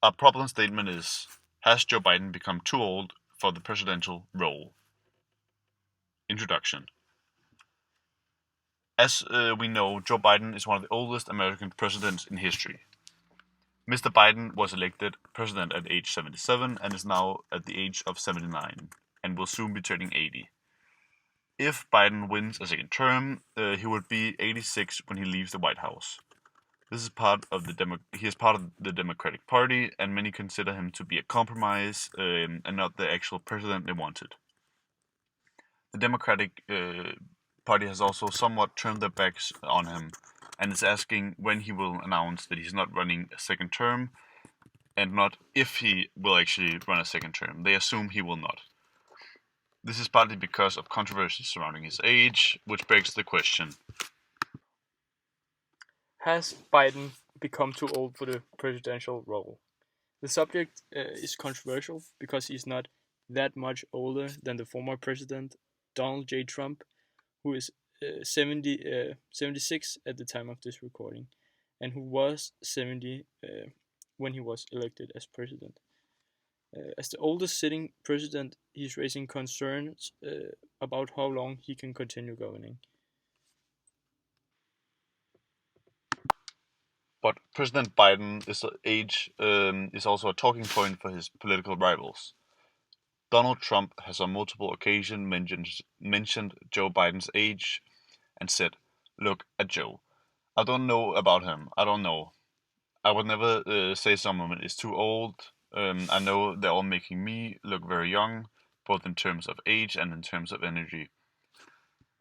Our problem statement is: has Joe Biden become too old for the presidential role? Introduction. As we know, Joe Biden is one of the oldest American presidents in history. Mr. Biden was elected president at age 77 and is now at the age of 79 and will soon be turning 80. If Biden wins a second term, he would be 86 when he leaves the White House. This is part of he is part of the Democratic Party, and many consider him to be a compromise and not the actual president they wanted. The Democratic Party has also somewhat turned their backs on him and is asking when he will announce that he's not running a second term, and not if he will actually run a second term. They assume he will not. This is partly because of controversies surrounding his age, which begs the question: Has Biden become too old for the presidential role? The subject is controversial because he's not that much older than the former president, Donald J. Trump, who is 76 at the time of this recording, and who was 70 when he was elected as president. As the oldest sitting president, he's raising concerns about how long he can continue governing. but President Biden's age is also a talking point for his political rivals. Donald Trump has on multiple occasions mentioned Joe Biden's age and said, "Look at Joe. I don't know about him. I don't know. I would never say someone is too old. I know they're all making me look very young, both in terms of age and in terms of energy."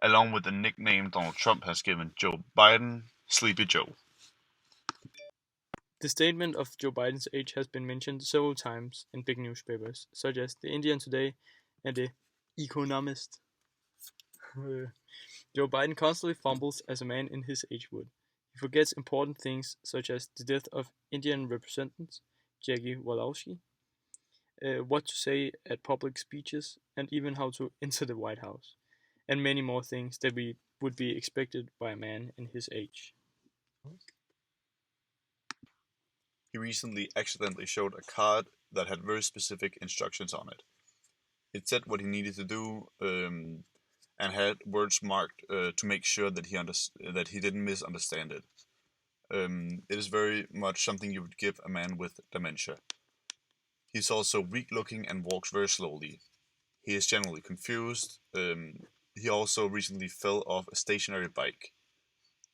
Along with the nickname Donald Trump has given Joe Biden, Sleepy Joe. The statement of Joe Biden's age has been mentioned several times in big newspapers, such as The Indian Today and The Economist. Joe Biden constantly fumbles as a man in his age would. He forgets important things such as the death of Indian Representative Jackie Walorski, what to say at public speeches, and even how to enter the White House, and many more things that we would be expected by a man in his age. He recently accidentally showed a card that had very specific instructions on it. It said what he needed to do and had words marked to make sure that that he didn't misunderstand it. It is very much something you would give a man with dementia. He's also weak-looking and walks very slowly. He is generally confused. He also recently fell off a stationary bike.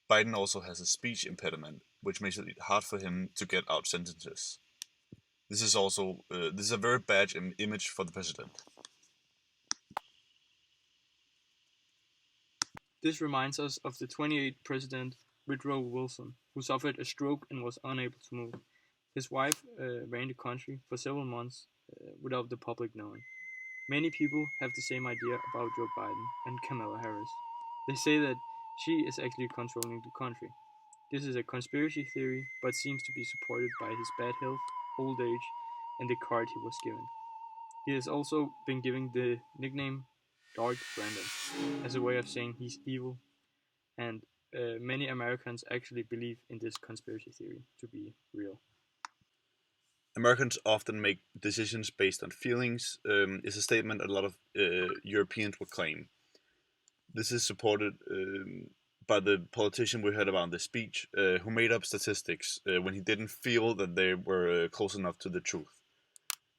Biden also has a speech impediment, which makes it hard for him to get out sentences. This is a very bad image for the president. This reminds us of the 28th President Woodrow Wilson, who suffered a stroke and was unable to move. His wife ran the country for several months without the public knowing. Many people have the same idea about Joe Biden and Kamala Harris. They say that she is actually controlling the country. This is a conspiracy theory, but seems to be supported by his bad health, old age, and the card he was given. He has also been given the nickname Dark Brandon as a way of saying he's evil, and many Americans actually believe in this conspiracy theory to be real. Americans often make decisions based on feelings, is a statement a lot of Europeans would claim. This is supported by the politician we heard about in the speech, who made up statistics when he didn't feel that they were close enough to the truth.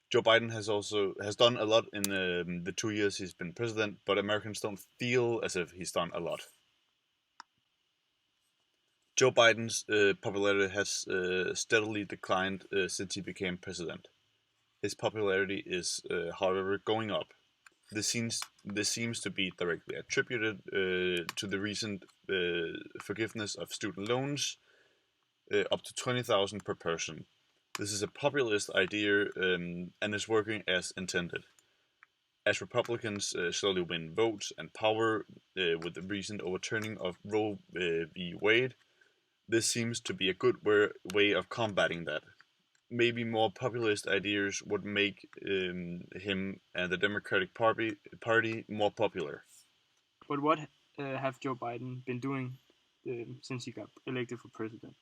Joe Biden has done a lot in the 2 years he's been president, but Americans don't feel as if he's done a lot. Joe Biden's popularity has steadily declined since he became president. His popularity is, however, going up. This seems to be directly attributed to the recent forgiveness of student loans, up to 20,000 per person. This is a populist idea and is working as intended. As Republicans slowly win votes and power with the recent overturning of Roe v. Wade, this seems to be a good way of combating that. Maybe more populist ideas would make him and the Democratic Party more popular. But what, have Joe Biden been doing since he got elected for president?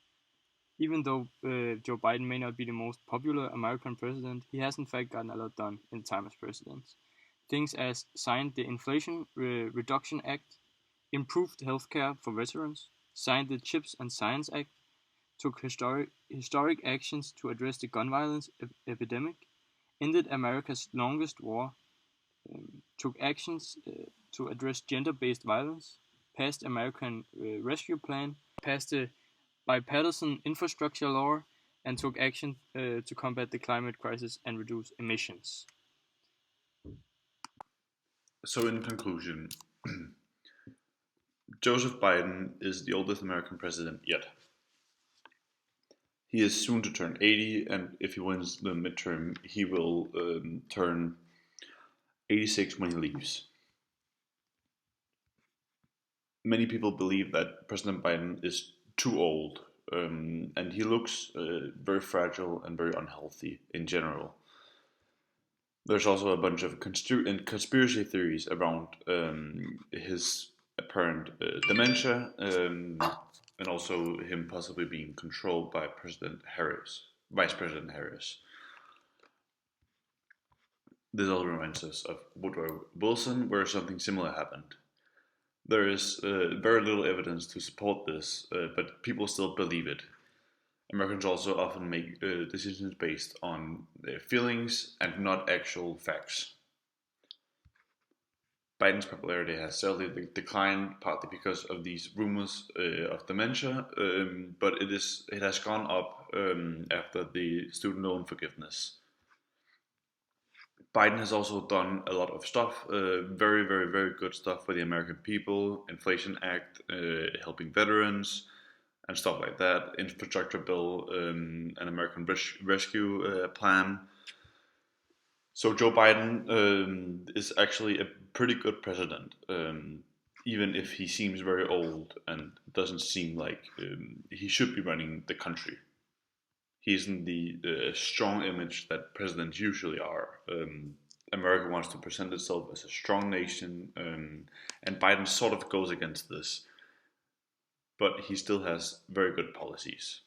Even though Joe Biden may not be the most popular American president, he has in fact gotten a lot done in time as president. Things as signed the Inflation Reduction Act, improved healthcare for veterans, signed the CHIPS and Science Act, took historic actions to address the gun violence epidemic, ended America's longest war, took actions to address gender-based violence, passed American Rescue Plan, passed the bipartisan infrastructure law, and took action to combat the climate crisis and reduce emissions. So, in conclusion, Joseph Biden is the oldest American president yet. He is soon to turn 80, and if he wins the midterm, he will turn 86 when he leaves. Many people believe that President Biden is too old, and he looks very fragile and very unhealthy in general. There's also a bunch of conspiracy theories around his apparent dementia, and also him possibly being controlled by Vice President Harris. This also reminds us of Woodrow Wilson, where something similar happened. There is very little evidence to support this, but people still believe it. Americans also often make decisions based on their feelings and not actual facts. Biden's popularity has sadly declined, partly because of these rumors of dementia, but it has gone up after the student loan forgiveness. Biden has also done a lot of stuff, very, very, very good stuff for the American people. Inflation Act, helping veterans, and stuff like that. Infrastructure bill, an American Rescue Plan. So Joe Biden is actually a pretty good president, even if he seems very old and doesn't seem like he should be running the country. He isn't the strong image that presidents usually are. America wants to present itself as a strong nation, and Biden sort of goes against this. But he still has very good policies.